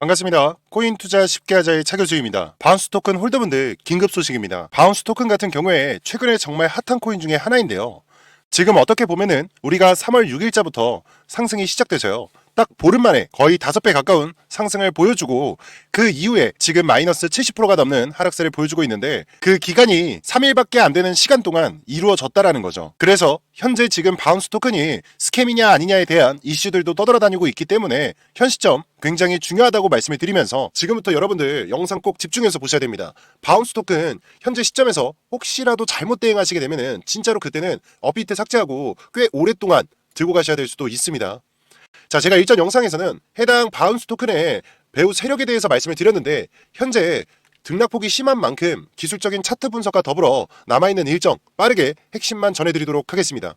반갑습니다. 코인 투자 쉽게 하자의 차 교수입니다. 바운스 토큰 홀더분들 긴급 소식입니다. 바운스 토큰 같은 경우에 최근에 정말 핫한 코인 중에 하나인데요. 지금 어떻게 보면은 우리가 3월 6일자부터 상승이 시작돼서요. 딱 보름 만에 거의 5배 가까운 상승을 보여주고 그 이후에 지금 마이너스 70%가 넘는 하락세를 보여주고 있는데 그 기간이 3일밖에 안 되는 시간 동안 이루어졌다라는 거죠. 그래서 현재 지금 바운스 토큰이 스캠이냐 아니냐에 대한 이슈들도 떠돌아다니고 있기 때문에 현 시점 굉장히 중요하다고 말씀을 드리면서 지금부터 여러분들 영상 꼭 집중해서 보셔야 됩니다. 바운스 토큰 현재 시점에서 혹시라도 잘못 대응하시게 되면은 진짜로 그때는 업비트 삭제하고 꽤 오랫동안 들고 가셔야 될 수도 있습니다. 자, 제가 일전 영상에서는 해당 바운스 토큰의 배후 세력에 대해서 말씀을 드렸는데 현재 등락폭이 심한 만큼 기술적인 차트 분석과 더불어 남아있는 일정 빠르게 핵심만 전해드리도록 하겠습니다.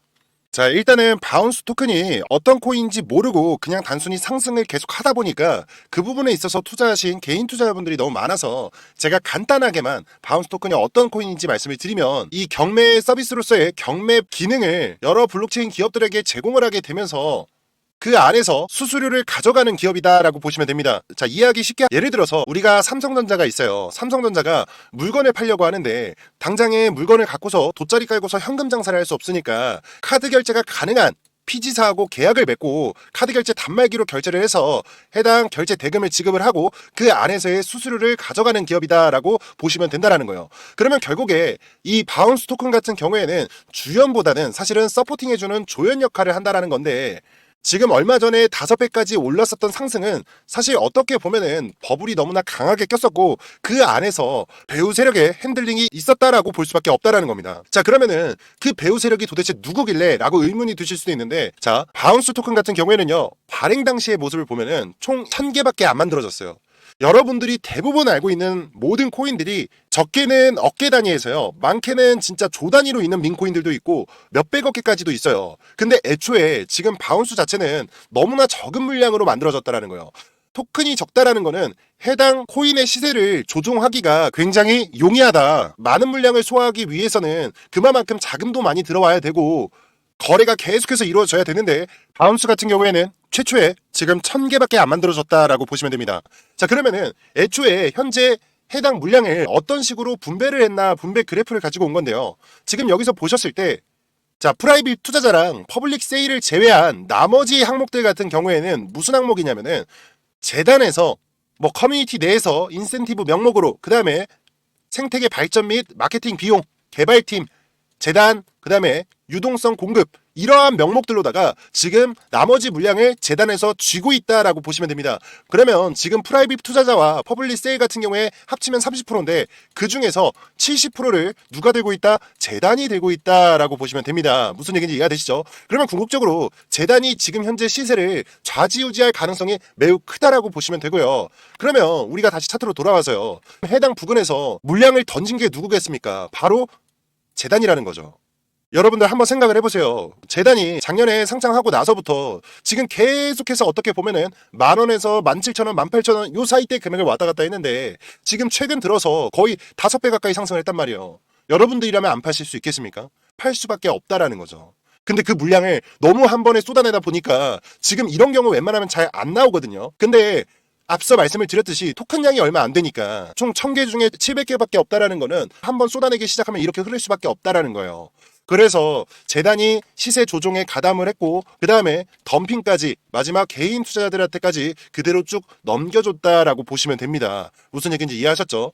자, 일단은 바운스 토큰이 어떤 코인인지 모르고 그냥 단순히 상승을 계속 하다 보니까 그 부분에 있어서 투자하신 개인 투자자분들이 너무 많아서 제가 간단하게만 바운스 토큰이 어떤 코인인지 말씀을 드리면 이 경매 서비스로서의 경매 기능을 여러 블록체인 기업들에게 제공을 하게 되면서 그 안에서 수수료를 가져가는 기업이다라고 보시면 됩니다. 자, 이해하기 쉽게 예를 들어서 우리가 삼성전자가 있어요. 삼성전자가 물건을 팔려고 하는데 당장에 물건을 갖고서 돗자리 깔고서 현금 장사를 할 수 없으니까 카드 결제가 가능한 피지사하고 계약을 맺고 카드 결제 단말기로 결제를 해서 해당 결제 대금을 지급을 하고 그 안에서의 수수료를 가져가는 기업이다라고 보시면 된다라는 거예요. 그러면 결국에 이 바운스 토큰 같은 경우에는 주연보다는 사실은 서포팅해주는 조연 역할을 한다라는 건데 지금 얼마 전에 5배까지 올랐었던 상승은 사실 어떻게 보면은 버블이 너무나 강하게 꼈었고 그 안에서 배후 세력의 핸들링이 있었다라고 볼 수밖에 없다라는 겁니다. 자, 그러면은 그 배후 세력이 도대체 누구길래 라고 의문이 드실 수도 있는데 자, 바운스 토큰 같은 경우에는요 발행 당시의 모습을 보면은 총 1000개밖에 안 만들어졌어요. 여러분들이 대부분 알고 있는 모든 코인들이 적게는 억개 단위에서요, 많게는 진짜 조 단위로 있는 민코인들도 있고 몇백억 개까지도 있어요. 근데 애초에 지금 바운스 자체는 너무나 적은 물량으로 만들어졌다라는 거예요. 토큰이 적다라는 거는 해당 코인의 시세를 조종하기가 굉장히 용이하다. 많은 물량을 소화하기 위해서는 그만큼 자금도 많이 들어와야 되고 거래가 계속해서 이루어져야 되는데 바운스 같은 경우에는 최초에 지금 1000개밖에 안 만들어졌다라고 보시면 됩니다. 자, 그러면은 애초에 현재 해당 물량을 어떤 식으로 분배를 했나 분배 그래프를 가지고 온 건데요. 지금 여기서 보셨을 때 자, 프라이빗 투자자랑 퍼블릭 세일을 제외한 나머지 항목들 같은 경우에는 무슨 항목이냐면은 재단에서 뭐 커뮤니티 내에서 인센티브 명목으로 그 다음에 생태계 발전 및 마케팅 비용, 개발팀, 재단, 그 다음에 유동성 공급 이러한 명목들로다가 지금 나머지 물량을 재단에서 쥐고 있다라고 보시면 됩니다. 그러면 지금 프라이빗 투자자와 퍼블릭 세일 같은 경우에 합치면 30%인데 그 중에서 70%를 누가 들고 있다? 재단이 들고 있다라고 보시면 됩니다. 무슨 얘기인지 이해가 되시죠? 그러면 궁극적으로 재단이 지금 현재 시세를 좌지우지할 가능성이 매우 크다라고 보시면 되고요. 그러면 우리가 다시 차트로 돌아와서요. 해당 부근에서 물량을 던진 게 누구겠습니까? 바로 재단이라는 거죠. 여러분들 한번 생각을 해보세요. 재단이 작년에 상장하고 나서부터 지금 계속해서 어떻게 보면은 10,000원에서 17,000원, 18,000원 요 사이대 금액을 왔다 갔다 했는데 지금 최근 들어서 거의 5배 가까이 상승을 했단 말이에요. 여러분들이라면 안 파실 수 있겠습니까? 팔 수밖에 없다라는 거죠. 근데 그 물량을 너무 한 번에 쏟아내다 보니까 지금 이런 경우 웬만하면 잘 안 나오거든요. 근데 앞서 말씀을 드렸듯이 토큰량이 얼마 안 되니까 총 1000개 중에 700개밖에 없다라는 거는 한 번 쏟아내기 시작하면 이렇게 흐를 수밖에 없다라는 거예요. 그래서 재단이 시세 조종에 가담을 했고 그 다음에 덤핑까지 마지막 개인 투자자들한테까지 그대로 쭉 넘겨줬다라고 보시면 됩니다. 무슨 얘기인지 이해하셨죠?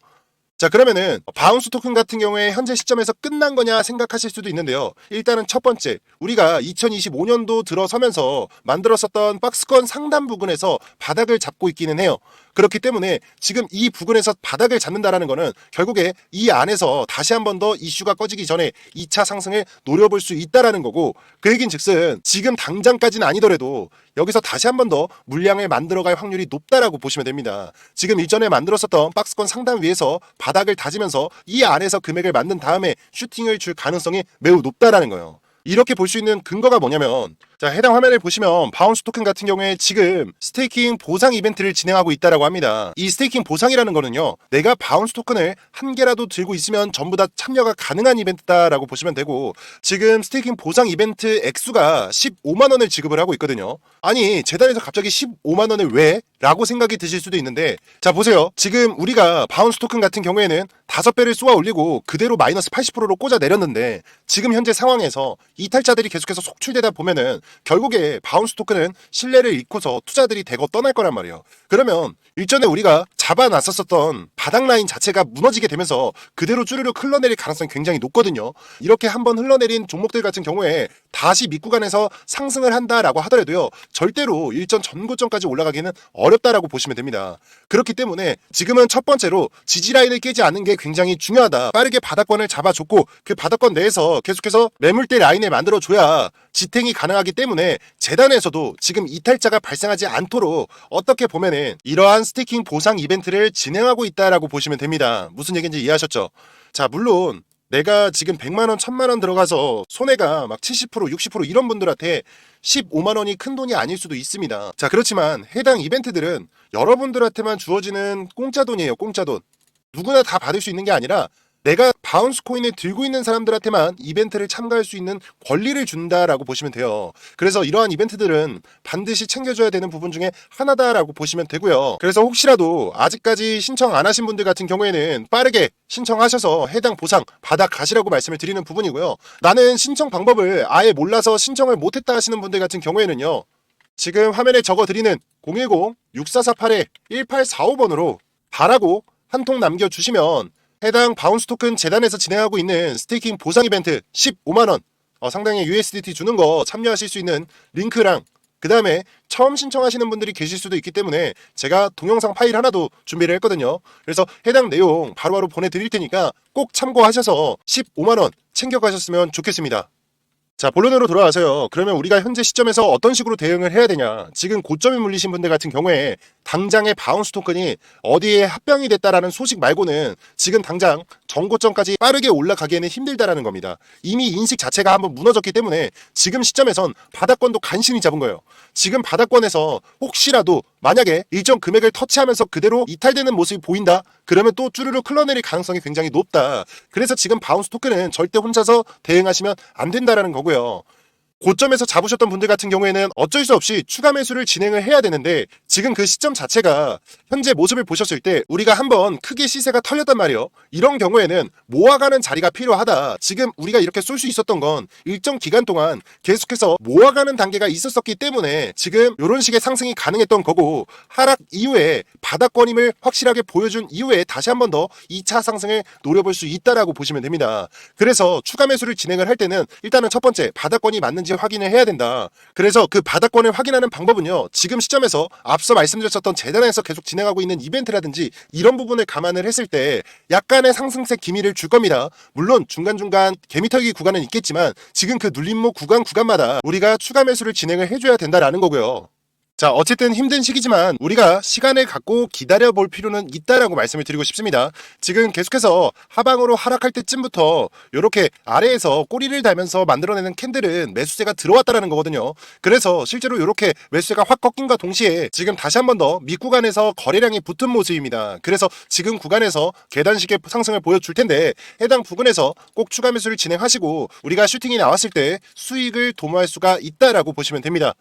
자, 그러면은 바운스 토큰 같은 경우에 현재 시점에서 끝난 거냐 생각하실 수도 있는데요. 일단은 첫 번째, 우리가 2025년도 들어서면서 만들었었던 박스권 상단 부근에서 바닥을 잡고 있기는 해요. 그렇기 때문에 지금 이 부근에서 바닥을 잡는다라는 거는 결국에 이 안에서 다시 한 번 더 이슈가 꺼지기 전에 2차 상승을 노려볼 수 있다라는 거고, 그 얘긴즉슨 지금 당장까지는 아니더라도 여기서 다시 한 번 더 물량을 만들어갈 확률이 높다라고 보시면 됩니다. 지금 이전에 만들었었던 박스권 상단 위에서 바닥을 다지면서 이 안에서 금액을 만든 다음에 슈팅을 줄 가능성이 매우 높다라는 거예요. 이렇게 볼 수 있는 근거가 뭐냐면 자, 해당 화면을 보시면 바운스 토큰 같은 경우에 지금 스테이킹 보상 이벤트를 진행하고 있다라고 합니다. 이 스테이킹 보상이라는 거는요, 내가 바운스 토큰을 한 개라도 들고 있으면 전부 다 참여가 가능한 이벤트다라고 보시면 되고, 지금 스테이킹 보상 이벤트 액수가 15만 원을 지급을 하고 있거든요. 아니, 재단에서 갑자기 15만 원을 왜? 라고 생각이 드실 수도 있는데, 자 보세요. 지금 우리가 바운스 토큰 같은 경우에는 5배를 쏘아 올리고 그대로 마이너스 80%로 꽂아 내렸는데, 지금 현재 상황에서 이탈자들이 계속해서 속출되다 보면은 결국에 바운스 토큰은 신뢰를 잃고서 투자들이 대거 떠날 거란 말이에요. 그러면 일전에 우리가 잡아놨었던 바닥 라인 자체가 무너지게 되면서 그대로 쭈르륵 흘러내릴 가능성이 굉장히 높거든요. 이렇게 한번 흘러내린 종목들 같은 경우에 다시 밑구간에서 상승을 한다라고 하더라도요, 절대로 일전 전고점까지 올라가기는 어렵다라고 보시면 됩니다. 그렇기 때문에 지금은 첫 번째로 지지 라인을 깨지 않는 게 굉장히 중요하다. 빠르게 바닥권을 잡아줬고 그 바닥권 내에서 계속해서 매물대 라인을 만들어줘야 지탱이 가능하기 때문에 재단에서도 지금 이탈자가 발생하지 않도록 어떻게 보면은 이러한 스테이킹 보상 이벤트를 진행하고 있다라고 보시면 됩니다. 무슨 얘기인지 이해하셨죠? 자, 물론 내가 지금 100만원, 1000만원 들어가서 손해가 막 70%, 60% 이런 분들한테 15만원이 큰 돈이 아닐 수도 있습니다. 자, 그렇지만 해당 이벤트들은 여러분들한테만 주어지는 공짜 돈이에요. 공짜 돈. 누구나 다 받을 수 있는 게 아니라 내가 바운스 코인을 들고 있는 사람들한테만 이벤트를 참가할 수 있는 권리를 준다라고 보시면 돼요. 그래서 이러한 이벤트들은 반드시 챙겨줘야 되는 부분 중에 하나다라고 보시면 되고요. 그래서 혹시라도 아직까지 신청 안 하신 분들 같은 경우에는 빠르게 신청하셔서 해당 보상 받아가시라고 말씀을 드리는 부분이고요. 나는 신청 방법을 아예 몰라서 신청을 못했다 하시는 분들 같은 경우에는요, 지금 화면에 적어드리는 010-6448-1845번으로 바라고 한 통 남겨주시면 해당 바운스 토큰 재단에서 진행하고 있는 스테이킹 보상 이벤트 15만원 상당히 USDT 주는 거 참여하실 수 있는 링크랑, 그 다음에 처음 신청하시는 분들이 계실 수도 있기 때문에 제가 동영상 파일 하나도 준비를 했거든요. 그래서 해당 내용 바로바로 보내드릴 테니까 꼭 참고하셔서 15만원 챙겨가셨으면 좋겠습니다. 자, 본론으로 돌아와서요. 그러면 우리가 현재 시점에서 어떤 식으로 대응을 해야 되냐. 지금 고점에 물리신 분들 같은 경우에 당장의 바운스 토큰이 어디에 합병이 됐다라는 소식 말고는 지금 당장 전고점까지 빠르게 올라가기에는 힘들다라는 겁니다. 이미 인식 자체가 한번 무너졌기 때문에 지금 시점에선 바닥권도 간신히 잡은 거예요. 지금 바닥권에서 혹시라도 만약에 일정 금액을 터치하면서 그대로 이탈되는 모습이 보인다? 그러면 또 쭈르륵 흘러내릴 가능성이 굉장히 높다. 그래서 지금 바운스 토큰은 절대 혼자서 대응하시면 안 된다라는 거고요. 고점에서 잡으셨던 분들 같은 경우에는 어쩔 수 없이 추가 매수를 진행을 해야 되는데, 지금 그 시점 자체가 현재 모습을 보셨을 때 우리가 한번 크게 시세가 털렸단 말이에요. 이런 경우에는 모아가는 자리가 필요하다. 지금 우리가 이렇게 쏠 수 있었던 건 일정 기간 동안 계속해서 모아가는 단계가 있었기 때문에 지금 이런 식의 상승이 가능했던 거고, 하락 이후에 바닥권임을 확실하게 보여준 이후에 다시 한 번 더 2차 상승을 노려볼 수 있다라고 보시면 됩니다. 그래서 추가 매수를 진행을 할 때는 일단은 첫 번째 바닥권이 맞는지 확인을 해야 된다. 그래서 그 바닥권을 확인하는 방법은요, 지금 시점에서 앞서 말씀드렸었던 재단에서 계속 진행하고 있는 이벤트라든지 이런 부분을 감안을 했을 때 약간의 상승세 기미를 줄 겁니다. 물론 중간중간 개미털기 구간은 있겠지만 지금 그 눌림목 구간마다 우리가 추가 매수를 진행을 해줘야 된다라는 거고요. 자, 어쨌든 힘든 시기지만 우리가 시간을 갖고 기다려볼 필요는 있다라고 말씀을 드리고 싶습니다. 지금 계속해서 하방으로 하락할 때쯤부터 이렇게 아래에서 꼬리를 달면서 만들어내는 캔들은 매수세가 들어왔다라는 거거든요. 그래서 실제로 이렇게 매수세가 확 꺾인과 동시에 지금 다시 한 번 더 밑구간에서 거래량이 붙은 모습입니다. 그래서 지금 구간에서 계단식의 상승을 보여줄 텐데 해당 부근에서 꼭 추가 매수를 진행하시고 우리가 슈팅이 나왔을 때 수익을 도모할 수가 있다라고 보시면 됩니다.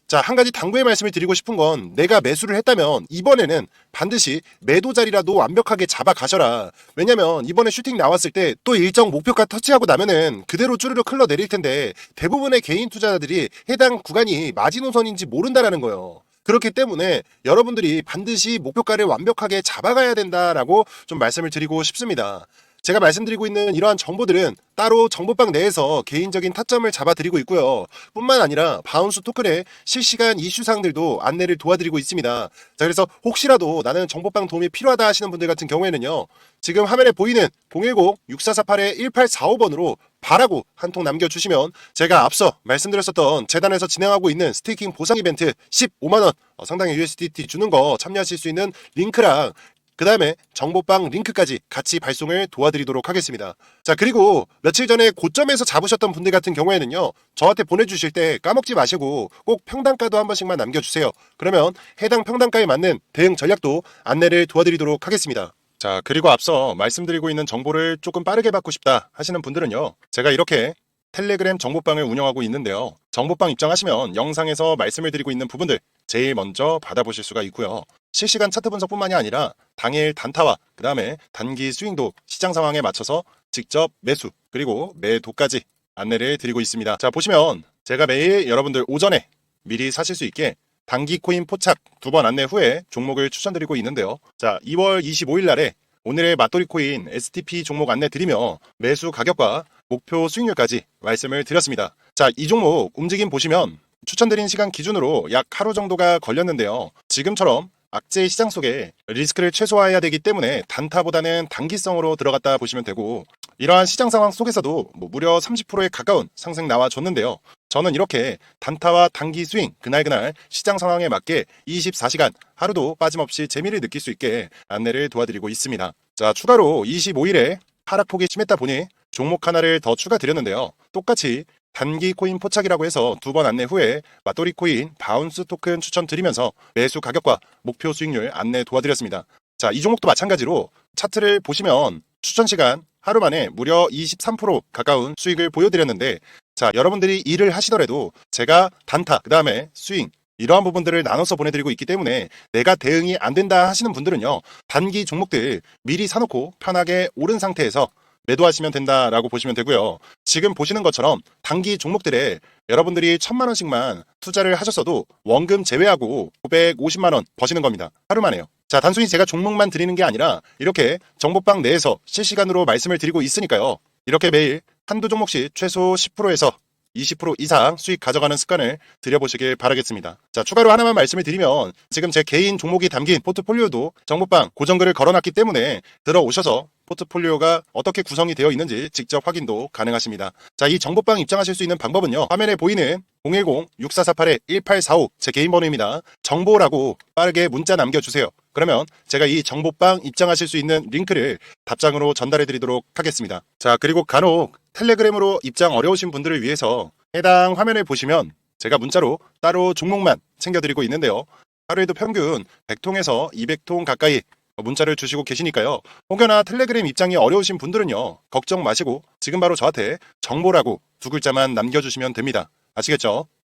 자, 한 가지 당부의 말씀을 드리고 싶은 건, 내가 매수를 했다면 이번에는 반드시 매도 자리라도 완벽하게 잡아 가셔라. 왜냐면 이번에 슈팅 나왔을 때 또 일정 목표가 터치하고 나면은 그대로 쭈르륵 흘러내릴 텐데 대부분의 개인 투자자들이 해당 구간이 마지노선인지 모른다라는 거예요. 그렇기 때문에 여러분들이 반드시 목표가를 완벽하게 잡아가야 된다라고 좀 말씀을 드리고 싶습니다. 제가 말씀드리고 있는 이러한 정보들은 따로 정보방 내에서 개인적인 타점을 잡아드리고 있고요. 뿐만 아니라 바운스 토큰의 실시간 이슈사항들도 안내를 도와드리고 있습니다. 자, 그래서 혹시라도 나는 정보방 도움이 필요하다 하시는 분들 같은 경우에는요, 지금 화면에 보이는 010-6448-1845번으로 바라고 한 통 남겨주시면 제가 앞서 말씀드렸었던 재단에서 진행하고 있는 스테이킹 보상 이벤트 15만원 상당히 USDT 주는 거 참여하실 수 있는 링크랑 그 다음에 정보방 링크까지 같이 발송을 도와드리도록 하겠습니다. 자, 그리고 며칠 전에 고점에서 잡으셨던 분들 같은 경우에는요, 저한테 보내주실 때 까먹지 마시고 꼭 평단가도 한 번씩만 남겨주세요. 그러면 해당 평단가에 맞는 대응 전략도 안내를 도와드리도록 하겠습니다. 자, 그리고 앞서 말씀드리고 있는 정보를 조금 빠르게 받고 싶다 하시는 분들은요, 제가 이렇게 텔레그램 정보방을 운영하고 있는데요. 정보방 입장하시면 영상에서 말씀을 드리고 있는 부분들 제일 먼저 받아보실 수가 있고요. 실시간 차트 분석뿐만이 아니라 당일 단타와 그 다음에 단기 스윙도 시장 상황에 맞춰서 직접 매수 그리고 매도까지 안내를 드리고 있습니다. 자, 보시면 제가 매일 여러분들 오전에 미리 사실 수 있게 단기 코인 포착 2번 안내 후에 종목을 추천드리고 있는데요. 자, 2월 25일 날에 오늘의 맞돌이 코인 STP 종목 안내 드리며 매수 가격과 목표 수익률까지 말씀을 드렸습니다. 자, 이 종목 움직임 보시면 추천드린 시간 기준으로 약 하루 정도가 걸렸는데요. 지금처럼 악재 시장 속에 리스크를 최소화해야 되기 때문에 단타보다는 단기성으로 들어갔다 보시면 되고, 이러한 시장 상황 속에서도 무려 30%에 가까운 상승 나와줬는데요. 저는 이렇게 단타와 단기 스윙 그날그날 시장 상황에 맞게 24시간 하루도 빠짐없이 재미를 느낄 수 있게 안내를 도와드리고 있습니다. 자, 추가로 25일에 하락폭이 심했다 보니 종목 하나를 더 추가 드렸는데요. 똑같이 단기 코인 포착이라고 해서 2번 안내 후에 맞돌이 코인 바운스 토큰 추천드리면서 매수 가격과 목표 수익률 안내 도와드렸습니다. 자, 이 종목도 마찬가지로 차트를 보시면 추천 시간 하루 만에 무려 23% 가까운 수익을 보여드렸는데, 자, 여러분들이 일을 하시더라도 제가 단타, 그 다음에 스윙 이러한 부분들을 나눠서 보내드리고 있기 때문에 내가 대응이 안 된다 하시는 분들은요, 단기 종목들 미리 사놓고 편하게 오른 상태에서 매도하시면 된다라고 보시면 되고요. 지금 보시는 것처럼 단기 종목들에 여러분들이 1,000만 원씩만 투자를 하셨어도 원금 제외하고 950만 원 버시는 겁니다. 하루 만에요. 자, 단순히 제가 종목만 드리는 게 아니라 이렇게 정보방 내에서 실시간으로 말씀을 드리고 있으니까요. 이렇게 매일 한두 종목씩 최소 10%에서 20% 이상 수익 가져가는 습관을 들여보시길 바라겠습니다. 자, 추가로 하나만 말씀을 드리면 지금 제 개인 종목이 담긴 포트폴리오도 정보방 고정글을 걸어놨기 때문에 들어오셔서 포트폴리오가 어떻게 구성이 되어 있는지 직접 확인도 가능하십니다. 자, 이 정보방 입장하실 수 있는 방법은요. 화면에 보이는 010-6448-1845 제 개인 번호입니다. 정보라고 빠르게 문자 남겨주세요. 그러면 제가 이 정보방 입장하실 수 있는 링크를 답장으로 전달해 드리도록 하겠습니다. 자, 그리고 간혹 텔레그램으로 입장 어려우신 분들을 위해서 해당 화면을 보시면 제가 문자로 따로 종목만 챙겨드리고 있는데요. 하루에도 평균 100통에서 200통 가까이 문자를 주시고 계시니까요. 혹여나 텔레그램 입장이 어려우신 분들은요, 걱정 마시고 지금 바로 저한테 정보라고 2글자만 남겨주시면 됩니다. 아시겠죠?